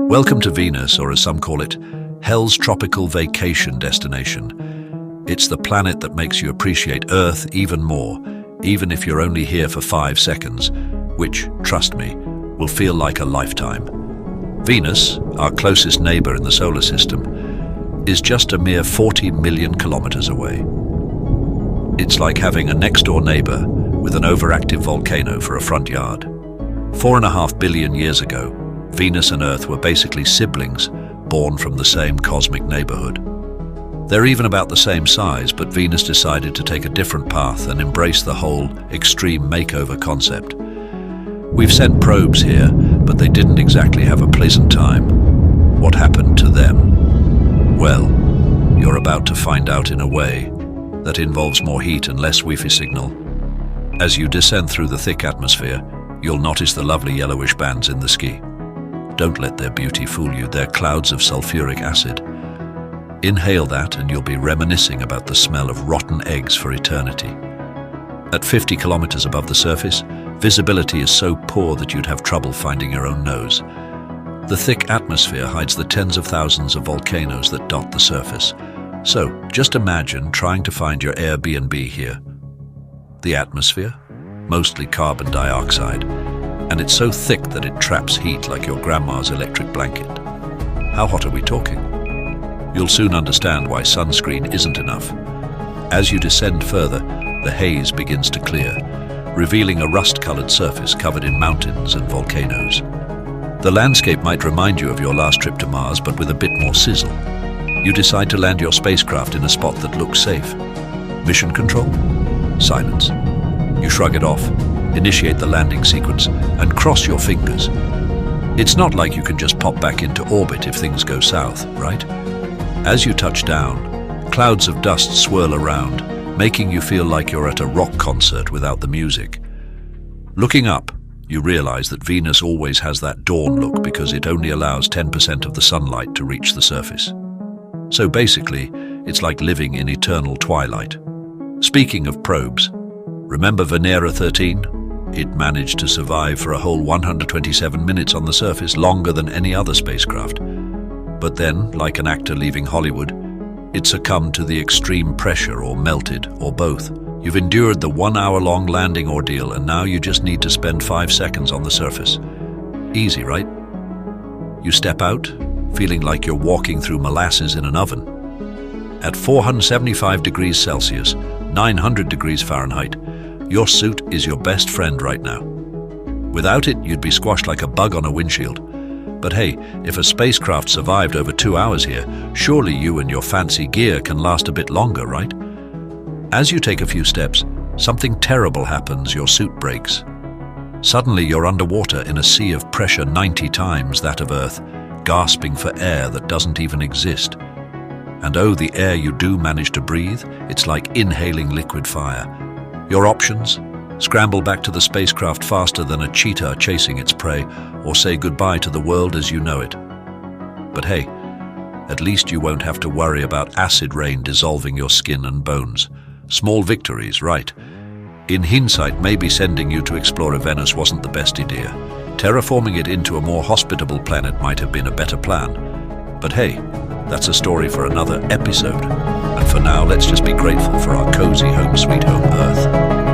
Welcome to Venus, or as some call it, Hell's tropical vacation destination. It's the planet that makes you appreciate Earth even more, even if you're only here for 5 seconds, which, trust me, will feel like a lifetime. Venus, our closest neighbor in the solar system, is just a mere 40 million kilometers away. It's like having a next-door neighbor with an overactive volcano for a front yard. 4.5 billion years ago, Venus and Earth were basically siblings, born from the same cosmic neighborhood. They're even about the same size, but Venus decided to take a different path and embrace the whole extreme makeover concept. We've sent probes here, but they didn't exactly have a pleasant time. What happened to them? Well, you're about to find out in a way that involves more heat and less Wi-Fi signal. As you descend through the thick atmosphere, you'll notice the lovely yellowish bands in the sky. Don't let their beauty fool you, they're clouds of sulfuric acid. Inhale that and you'll be reminiscing about the smell of rotten eggs for eternity. At 50 kilometers above the surface, visibility is so poor that you'd have trouble finding your own nose. The thick atmosphere hides the tens of thousands of volcanoes that dot the surface. So, just imagine trying to find your Airbnb here. The atmosphere? Mostly carbon dioxide. And it's so thick that it traps heat like your grandma's electric blanket. How hot are we talking? You'll soon understand why sunscreen isn't enough. As you descend further, the haze begins to clear, revealing a rust-colored surface covered in mountains and volcanoes. The landscape might remind you of your last trip to Mars, but with a bit more sizzle. You decide to land your spacecraft in a spot that looks safe. Mission control? Silence. You shrug it off, initiate the landing sequence, and cross your fingers. It's not like you can just pop back into orbit if things go south, right? As you touch down, clouds of dust swirl around, making you feel like you're at a rock concert without the music. Looking up, you realize that Venus always has that dawn look because it only allows 10% of the sunlight to reach the surface. So basically, it's like living in eternal twilight. Speaking of probes, remember Venera 13? It managed to survive for a whole 127 minutes on the surface, longer than any other spacecraft. But then, like an actor leaving Hollywood, it succumbed to the extreme pressure or melted, or both. You've endured the 1-hour-long landing ordeal and now you just need to spend 5 seconds on the surface. Easy, right? You step out, feeling like you're walking through molasses in an oven. At 475 degrees Celsius, 900 degrees Fahrenheit, your suit is your best friend right now. Without it, you'd be squashed like a bug on a windshield. But hey, if a spacecraft survived over 2 hours here, surely you and your fancy gear can last a bit longer, right? As you take a few steps, something terrible happens, your suit breaks. Suddenly you're underwater in a sea of pressure 90 times that of Earth, gasping for air that doesn't even exist. And oh, the air you do manage to breathe, it's like inhaling liquid fire. Your options? Scramble back to the spacecraft faster than a cheetah chasing its prey, or say goodbye to the world as you know it. But hey, at least you won't have to worry about acid rain dissolving your skin and bones. Small victories, right? In hindsight, maybe sending you to explore Venus wasn't the best idea. Terraforming it into a more hospitable planet might have been a better plan. But hey, that's a story for another episode. And for now, let's just be grateful for our cozy home sweet home Earth.